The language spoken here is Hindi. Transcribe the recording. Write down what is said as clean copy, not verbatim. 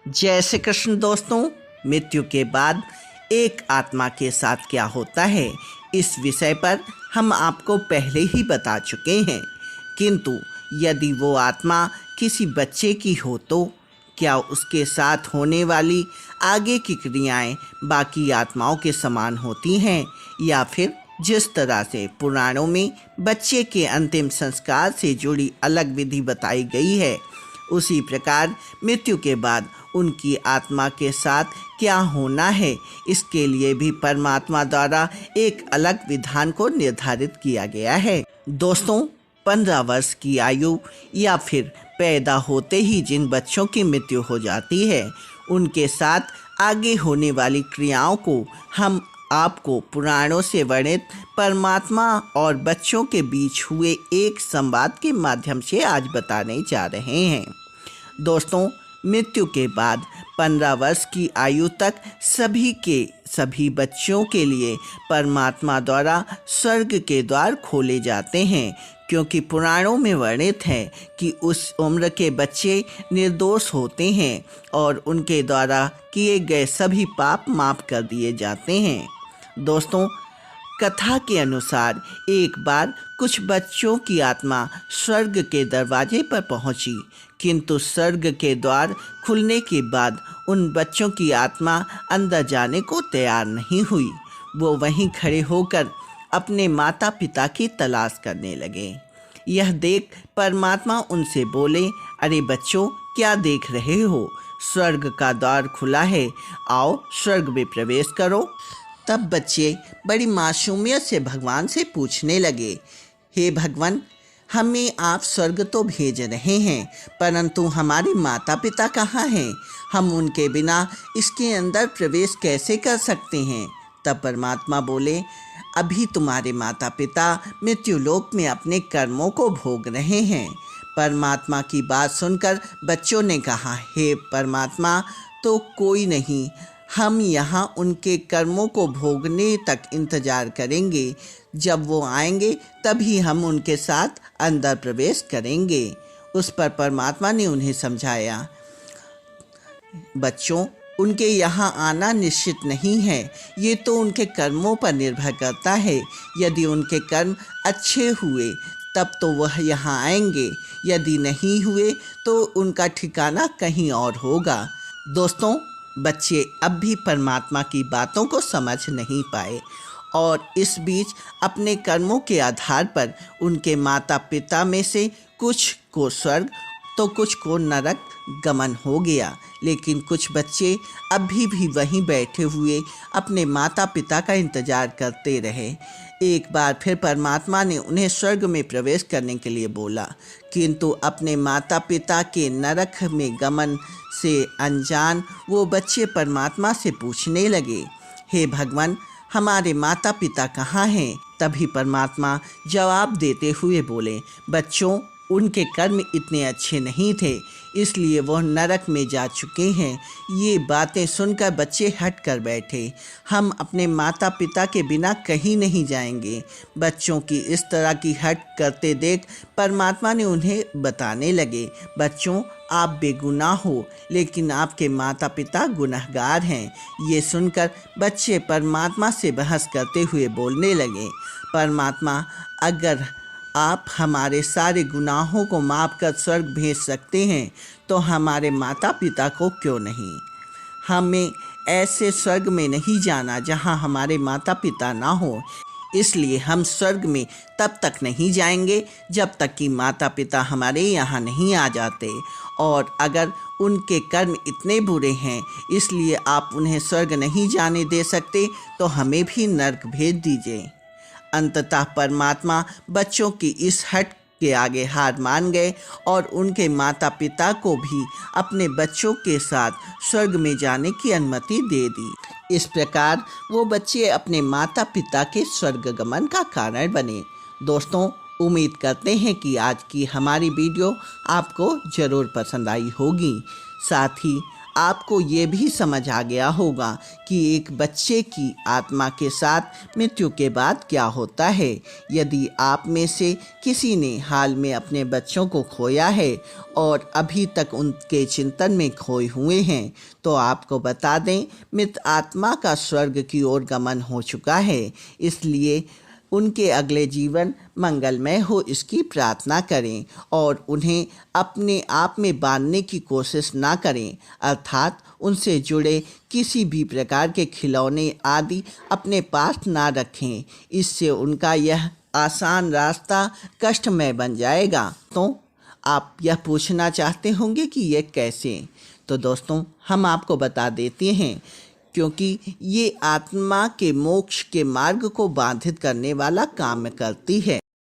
जय श्री कृष्ण दोस्तों। मृत्यु के बाद एक आत्मा के साथ क्या होता है, इस विषय पर हम आपको पहले ही बता चुके हैं। किंतु यदि वो आत्मा किसी बच्चे की हो तो क्या उसके साथ होने वाली आगे की क्रियाएं बाकी आत्माओं के समान होती हैं, या फिर जिस तरह से पुराणों में बच्चे के अंतिम संस्कार से जुड़ी अलग विधि बताई गई है, उसी प्रकार मृत्यु के बाद उनकी आत्मा के साथ क्या होना है, इसके लिए भी परमात्मा द्वारा एक अलग विधान को निर्धारित किया गया है। दोस्तों, 15 वर्ष की आयु या फिर पैदा होते ही जिन बच्चों की मृत्यु हो जाती है, उनके साथ आगे होने वाली क्रियाओं को हम आपको पुराणों से वर्णित परमात्मा और बच्चों के बीच हुए एक संवाद के माध्यम से आज बताने जा रहे हैं। दोस्तों, मृत्यु के बाद 15 वर्ष की आयु तक सभी बच्चों के लिए परमात्मा द्वारा स्वर्ग के द्वार खोले जाते हैं, क्योंकि पुराणों में वर्णित है कि उस उम्र के बच्चे निर्दोष होते हैं और उनके द्वारा किए गए सभी पाप माफ कर दिए जाते हैं। दोस्तों, कथा के अनुसार एक बार कुछ बच्चों की आत्मा स्वर्ग के दरवाजे पर पहुंची, किंतु स्वर्ग के द्वार खुलने के बाद उन बच्चों की आत्मा अंदर जाने को तैयार नहीं हुई। वो वहीं खड़े होकर अपने माता पिता की तलाश करने लगे। यह देख परमात्मा उनसे बोले, अरे बच्चों, क्या देख रहे हो? स्वर्ग का द्वार खुला है, आओ स्वर्ग में प्रवेश करो। तब बच्चे बड़ी मासूमियत से भगवान से पूछने लगे, हे भगवान, हमें आप स्वर्ग तो भेज रहे हैं, परंतु हमारे माता पिता कहाँ हैं? हम उनके बिना इसके अंदर प्रवेश कैसे कर सकते हैं? तब परमात्मा बोले, अभी तुम्हारे माता पिता मृत्युलोक में अपने कर्मों को भोग रहे हैं। परमात्मा की बात सुनकर बच्चों ने कहा, हे परमात्मा, तो कोई नहीं, हम यहाँ उनके कर्मों को भोगने तक इंतजार करेंगे। जब वो आएंगे तभी हम उनके साथ अंदर प्रवेश करेंगे। उस पर परमात्मा ने उन्हें समझाया, बच्चों, उनके यहाँ आना निश्चित नहीं है, ये तो उनके कर्मों पर निर्भर करता है। यदि उनके कर्म अच्छे हुए तब तो वह यहाँ आएंगे, यदि नहीं हुए तो उनका ठिकाना कहीं और होगा। दोस्तों, बच्चे अब भी परमात्मा की बातों को समझ नहीं पाए और इस बीच अपने कर्मों के आधार पर उनके माता पिता में से कुछ को स्वर्ग तो कुछ को नरक गमन हो गया, लेकिन कुछ बच्चे अभी भी वहीं बैठे हुए अपने माता पिता का इंतजार करते रहे। एक बार फिर परमात्मा ने उन्हें स्वर्ग में प्रवेश करने के लिए बोला, किंतु अपने माता पिता के नरक में गमन से अनजान वो बच्चे परमात्मा से पूछने लगे, हे भगवान, हमारे माता पिता कहाँ हैं? तभी परमात्मा जवाब देते हुए बोले, बच्चों, उनके कर्म इतने अच्छे नहीं थे, इसलिए वह नरक में जा चुके हैं। ये बातें सुनकर बच्चे हट कर बैठे। हम अपने माता पिता के बिना कहीं नहीं जाएंगे। बच्चों की इस तरह की हट करते देख परमात्मा ने उन्हें बताने लगे, बच्चों, आप बेगुनाह हो, लेकिन आपके माता पिता गुनहगार हैं। ये सुनकर बच्चे परमात्मा से बहस करते हुए बोलने लगे, परमात्मा, अगर आप हमारे सारे गुनाहों को माफ कर स्वर्ग भेज सकते हैं तो हमारे माता पिता को क्यों नहीं? हमें ऐसे स्वर्ग में नहीं जाना जहां हमारे माता पिता ना हो, इसलिए हम स्वर्ग में तब तक नहीं जाएंगे जब तक कि माता पिता हमारे यहाँ नहीं आ जाते। और अगर उनके कर्म इतने बुरे हैं इसलिए आप उन्हें स्वर्ग नहीं जाने दे सकते तो हमें भी नरक भेज दीजिए। अंततः परमात्मा बच्चों की इस हट के आगे हार मान गए और उनके माता पिता को भी अपने बच्चों के साथ स्वर्ग में जाने की अनुमति दे दी। इस प्रकार वो बच्चे अपने माता पिता के स्वर्गगमन का कारण बने। दोस्तों, उम्मीद करते हैं कि आज की हमारी वीडियो आपको ज़रूर पसंद आई होगी। साथ ही आपको ये भी समझ आ गया होगा कि एक बच्चे की आत्मा के साथ मृत्यु के बाद क्या होता है। यदि आप में से किसी ने हाल में अपने बच्चों को खोया है और अभी तक उनके चिंतन में खोए हुए हैं, तो आपको बता दें, मृत आत्मा का स्वर्ग की ओर गमन हो चुका है। इसलिए उनके अगले जीवन मंगलमय हो, इसकी प्रार्थना करें और उन्हें अपने आप में बांधने की कोशिश ना करें, अर्थात उनसे जुड़े किसी भी प्रकार के खिलौने आदि अपने पास ना रखें। इससे उनका यह आसान रास्ता कष्टमय बन जाएगा। तो आप यह पूछना चाहते होंगे कि यह कैसे? तो दोस्तों, हम आपको बता देते हैं, क्योंकि ये आत्मा के मोक्ष के मार्ग को बाधित करने वाला काम करती है।